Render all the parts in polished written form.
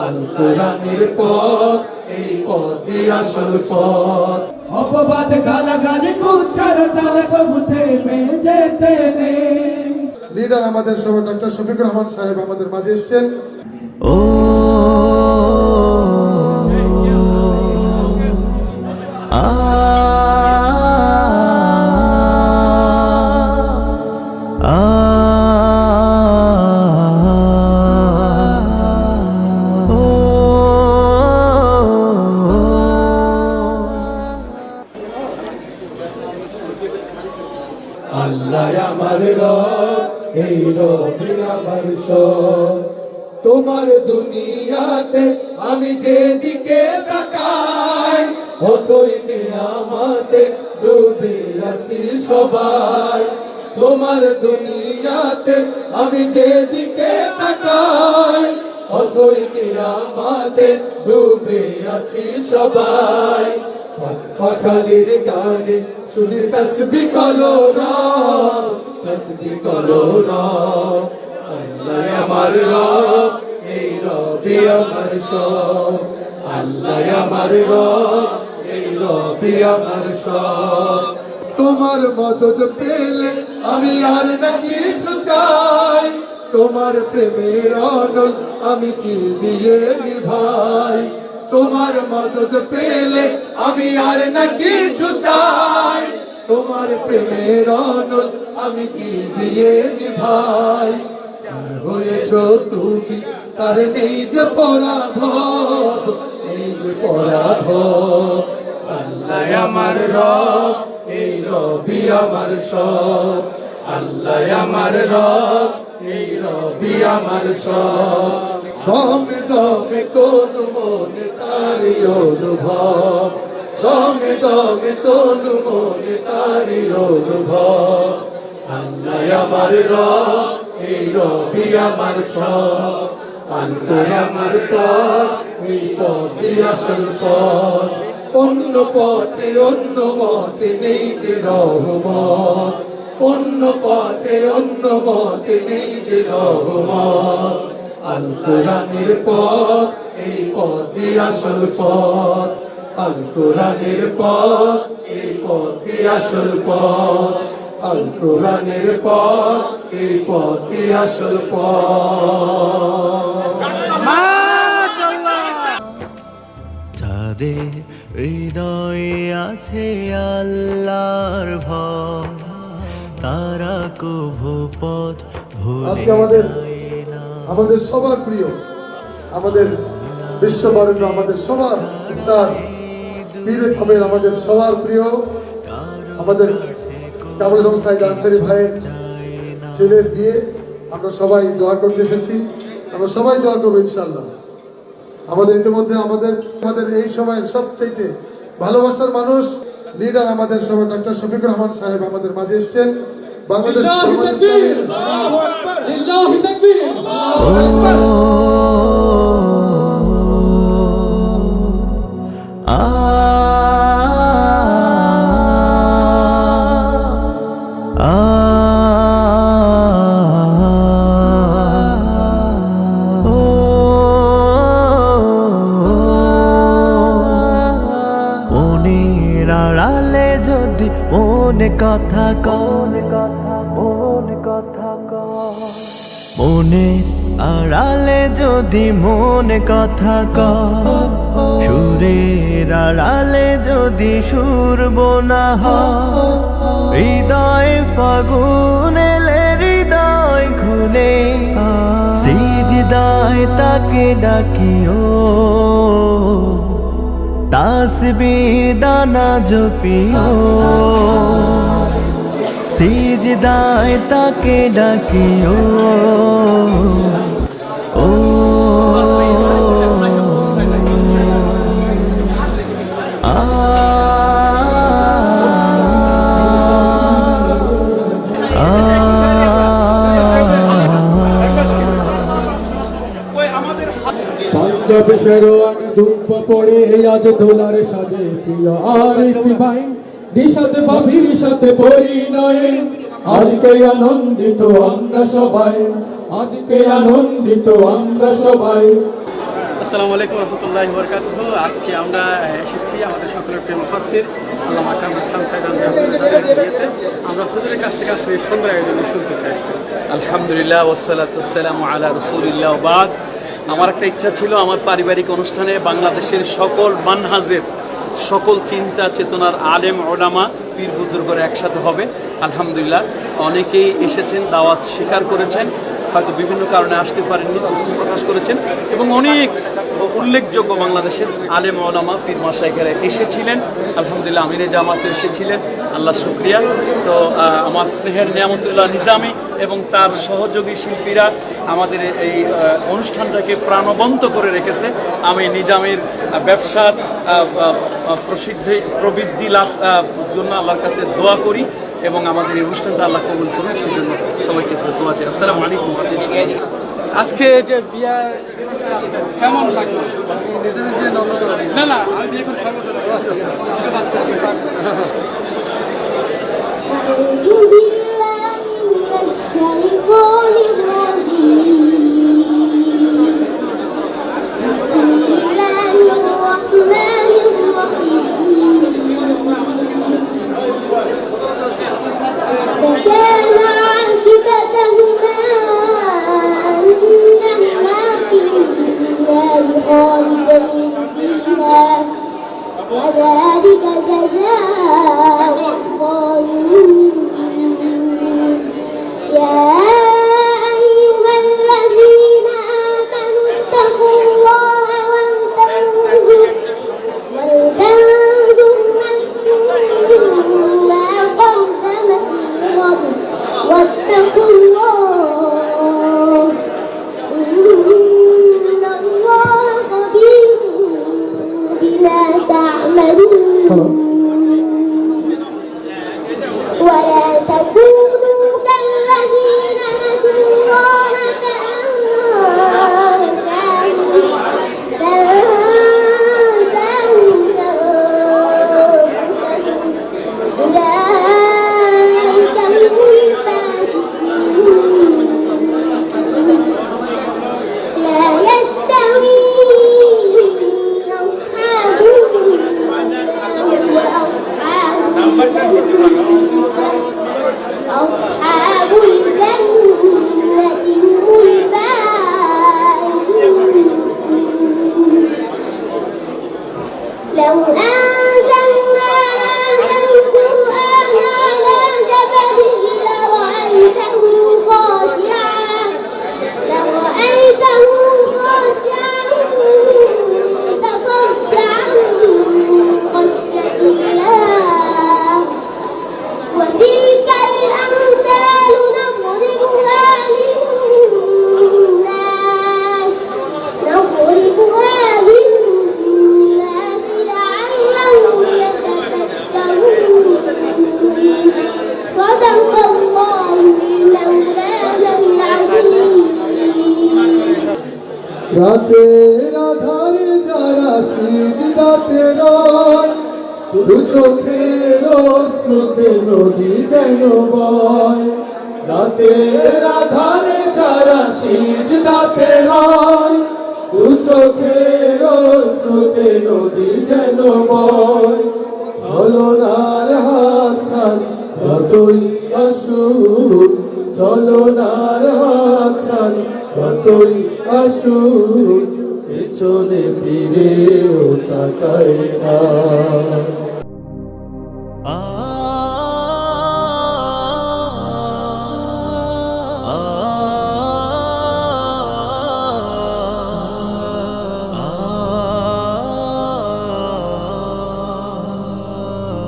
আল কোরআনের পথ, এই পথই আসল পথ। অপবাদ গালাগালি কুচ্ছার চালে কবু থেমে যেতে নেই। লিডার আমাদের সবাই ডক্টর শফিকুর রহমান সাহেব আমাদের মাঝে এসেছেন। ও আ আ আল্লাহ আমার রব, এই রবি আমার সব। তোমার দুনিয়াতে আমি যেদিকে তাকাই, অতই নিয়ামতে ডুবে আছি সবাই। তোমার দুনিয়াতে আমি যেদিকে তাকাই, অতই নিয়ামতে ডুবে আছি সবাই। পাখালির গানে শুনি তসবিহ কলো রব, তসবিহ কলো রব। আল্লাহ আমার রব, এই রবি আমার সব। আল্লাহ আমার রব, এই রবি আমার সব। তোমার মদদ পেলে আমি আর না কিছু চাই, তোমার প্রেমের অনল আমি কি দিয়ে নিভাই। তোমার মদদ পেলে আমি আর না কিছু চাই, তোমার প্রেমের অনল আমি কি দিয়ে নিভাই। যার হয়েছ তুমি তার নেই যে পরাভব, নেই যে পরাভব। আল্লাহ আমার রব, এই রবি আমার সব। আল্লাহ আমার রব, এই রবি আমার সব। দমে দমে কোন মনে তারি অনুভব, দমে দমে কোন মনে তারি অনুভব। আল্লাহ আমার রব, এই রবি আমার সব। আল্লাহ আমার পথ, এই পথই আসল পথ। অন্য পথে অন্য মতে নেই যে রহমত, অন্য পথে অন্য মতে নেই যে রহমত। আল কোরআনের পথ, এই পথই আসল পথ। আল কোরআনের পথ, এই পথই আসল পথ। আল কোরআনের পথ, এই পথই আসল পথ। যাদের হৃদয়ে আছে আল্লাহর ভয়, তারা কভু পথ ভুলে আজকে আমাদের সবার প্রিয়, আমাদের বিশ্ববরেণ্য, আমাদের সবার উস্তাদ পীর কামেল, আমাদের সবার প্রিয়, আমাদের কামরুল হাসান সাইদ আনসারী ভাইয়ের ছেলের বিয়ে। আমরা সবাই দোয়া করতে এসেছি, আমরা সবাই দোয়া করবো ইনশাআল্লাহ। আমাদের ইতিমধ্যে আমাদের এই সময়ের সবচেয়ে ভালোবাসার মানুষ লিডার আমাদের সবাই ডক্টর শফিকুর রহমান সাহেব আমাদের মাঝে এসেছেন। বাংলাদেশ আড়ালে যদি মনে কথা মনে আড়ালে যদি মনে কথা সুরের আড়ালে যদি সুর বোনা হৃদয় ফাগুন এলে হৃদয় খুলে সিজদায় তাকে ডাকিও তাসবীর দানা জপিও সিজদায় তাকে ডাকিও ও পাঞ্জাবে শেরওয়ানি ধূপ পড়ে আজ দোলার সাজে প্রিয় আরিফি ভাই দিশাতে ভাবির সাথে পরিণয়ে আজকে আনন্দিত আমরা সবাই, আজকে আনন্দিত আমরা সবাই। আসসালামু আলাইকুম রহমতুল্লাহি ওয়া বারাকাতুহু। আজকে আমরা এসেছি আমাদের সকলের প্রিয় মুফাসসির আল্লামা কামরুল ইসলাম সাইদ আল-জামিয়াতে। আমরা হুজুরের কাছ থেকে আসলে সুন্দর আয়োজন শুনতে চাই। আলহামদুলিল্লাহ ওয়াসসালাতু ওয়াসসালামু আলা রাসূলিল্লাহ ওয়া বাদ। আমার একটা ইচ্ছা ছিল আমার পারিবারিক অনুষ্ঠানে বাংলাদেশের সকল মানহাজের সকল চিন্তা চেতনার আলেম ওলামা পীর বুজুর্গরা একসাথে হবে। আলহামদুলিল্লাহ অনেকেই এসেছেন, দাওয়াত স্বীকার করেছেন, হয়তো বিভিন্ন কারণে আসতে পারেননি, দুঃখ প্রকাশ করেছেন এবং অনেক উল্লেখযোগ্য বাংলাদেশের আলেম ওলামা পীর মাশায়েখরা এসেছিলেন। আলহামদুলিল্লাহ আমিরে জামাতে এসেছিলেন, আল্লাহ শুকরিয়া। তো আমার স্নেহের নিয়ামতুল্লাহ নিজামী এবং তার সহযোগী শিল্পীরা আমাদের এই অনুষ্ঠানটাকে প্রাণবন্ত করে রেখেছে। আমি নিজামীর ব্যবসার প্রবৃদ্ধি লাভ জন্য আল্লাহর কাছে দোয়া করি এবং আমাদের এই অনুষ্ঠানটা আল্লাহ কবুল করুন, সেই জন্য সবাইকে দোয়া চাই। আসসালামু আলাইকুম। আজকে যে বিয়ে কেমন লাগলো? না না, আমি বিয়ে করে খাবো। বাচ্চা আছে। أعوذ بالله من الشيطان الرجيم بسم الله الرحمن الرحيم فكان عاقبتهما أنهما في النار خالدين فيها وذلك جزاء الظالمين يا أيها الذين آمنوا اتقوا الله ولتنظر نفس ما قدمت لغد واتقوا الله إن الله خبير بما تعملون ولا تكونوا كالذين نسوا الله فأنساهم أنفسهم أولئك هم الفاسقون لا يستوي أصحاب النار وأصحاب أصحاب الجنة هم الفائزون لو أنزلنا هذا القرآن على جبل لرأيته خاشعا متصدعا من خشية الله وتلك الأمثال نضربها للناس لعلهم يتفكرون صدق الله مولانا العظيم রাতের আধারে যারা সিজদাতে রয়, দু চোখের স্রোতে নদী যেন বয়। রাতের আধারে যারা সিজদাতে রয়, দু চোখের স্রোতে নদী যেন বয়। ছলনার হাত ছাড়ি যতই আসুক, ছলনার হাত ছাড়ি যতই আসুক, পেছনে ফিরেও তাকায় না।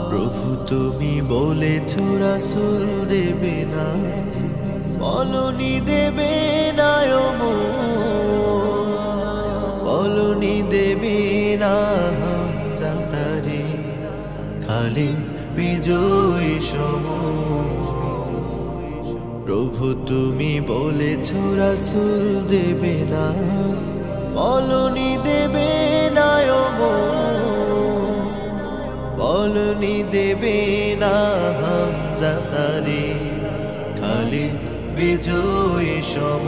প্রভু তুমি বলেছ রাসূল দেবে না, বলনি দেবে না, বলনি দেবে না হামজা তারে খালিদ বিজয় সম। প্রভু তুমি বলেছ রাসূল দেবে না, বলনি দেবে না, বলনি দেবে না হামজা তারে খালিদ বিজয় সম।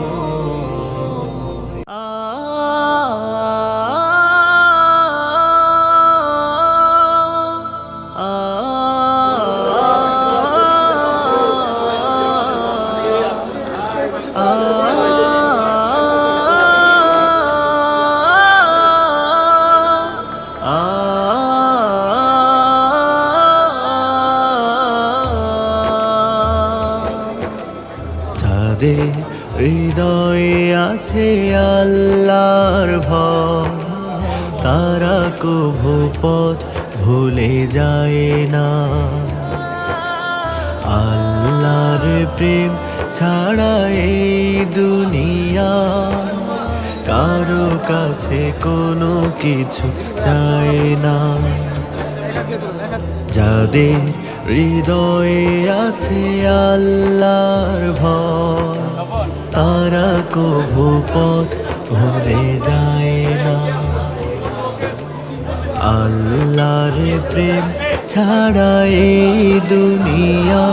যাদের হৃদয়ে আছে আল্লাহর ভয়, তারা কভু পথ ভুলে যায় না। আল্লাহর প্রেম ছাড়া এই দুনিয়া কারো কাছে কোনো কিছু চায় না। যাদের হৃদয়ে আছে আল্লাহর ভয়, তারা কভু পথ ভুলে যায় না। আল্লাহর প্রেম ছাড়া এই দুনিয়া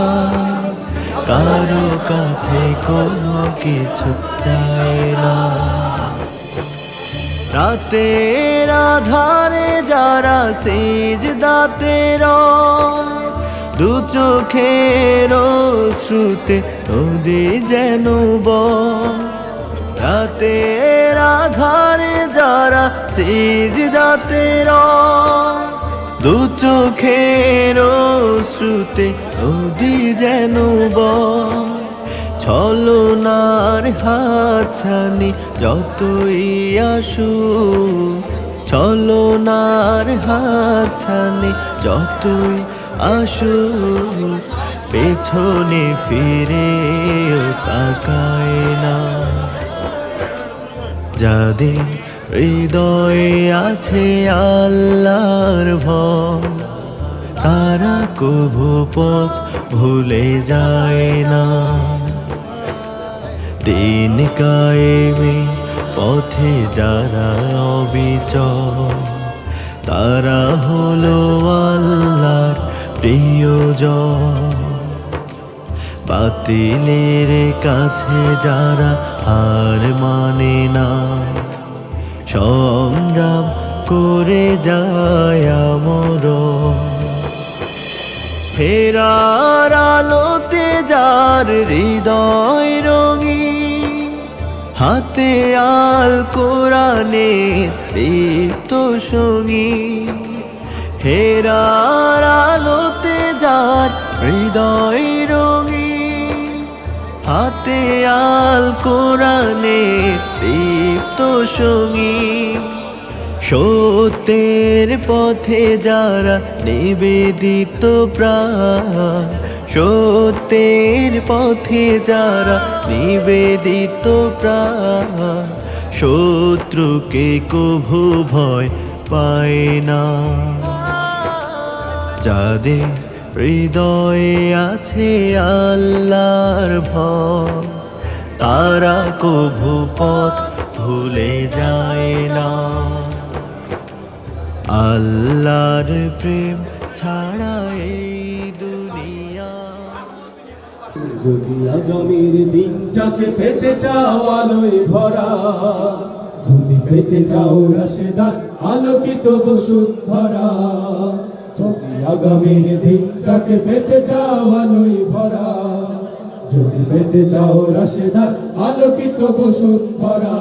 কারো কাছে কোনো কিছু চায় না। রাতের আধারে যারা সিজদাতে রয়, দু চোখের শ্রুতে নদী যেন বয়। রাতের আধারে যারা সিজদাতে রয়, দু চোখের শ্রুতে নদী যেন বয়। ছলনার হাতছানি যতই আসুক, ছলনার হাতছানি যতই আসুক, পেছনে ফিরেও তাকায় না। যাদের হৃদয়ে আছে আল্লাহর ভয়, তারা কভু পথ ভুলে যায় না। দিন কায়েমে পথে যারা অবিচল, তারা হলো আল্লাহর প্রিয়জন। বাতিলের কাছে যারা হার মানে না, সংগ্রাম করে যায় আমরণ। ফেরার আলোতে যার হৃদয় রঙিন, হাতে আল কোরআনের দীপ্ত সঙ্গী। ফেরার আলোতে যার হৃদয় রঙিন, হাতে আল কোরআনের দীপ্ত সঙ্গী। সত্যের পথে যারা নিবেদিত প্রাণ, সত্যের পথে যারা নিবেদিত প্রাণ, শত্রুকে কভু ভয় পায় না। যাদের হৃদয়ে আছে আল্লাহর ভয়, তারা কভু পথ ভুলে যায় না। আল্লাহর প্রেম ছাড়া এই দুনিয়া। যদি আগামীর দিনটাকে পেতে চাও আলোয় ভরা, যদি পেতে চাও রাশেদার আলোকিত বসুন্ধরা, যদি আগামীর দিনটাকে পেতে চাও আলোয় ভরা, যদি পেতে চাও রাশেদার আলোকিত বসুন্ধরা,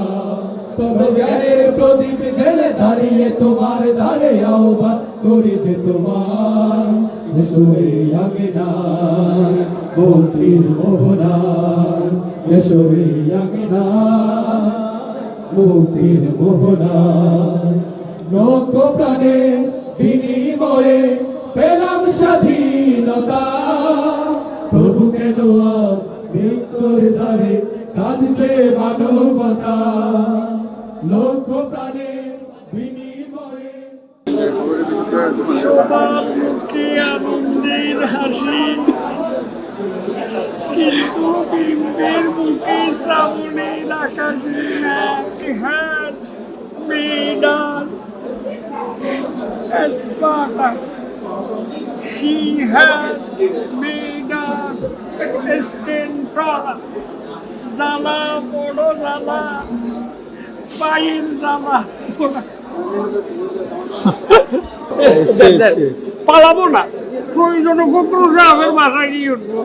তবে জ্ঞানের প্রদীপ জেলে দাঁড়িয়ে তোমার দ্বারে আহ্বান করেছে তোমার। এসোরে আগে না মুক্তির মোহনা, এসোরে আগে না মুক্তির মোহনা। লক্ষ প্রাণে বিনিময়ে পেলাম স্বাধীনতা, প্রভু কেন আজ মৃত্যুর দ্বারে কাঁদছে মানবতা। লক্ষ প্রাণে বিনিময়ে সবার মুখে আনন্দের হাসি, কিন্তু বিম্বের মুখে শ্রাবণের আকাশে হ্যাঁ medal Espada. She has made a stentor. Zala, Bodo Zala, Pain Zala. পালাবো না, প্রয়োজনে ফখরুল সাহেবের বাসায় গিয়ে উঠবো।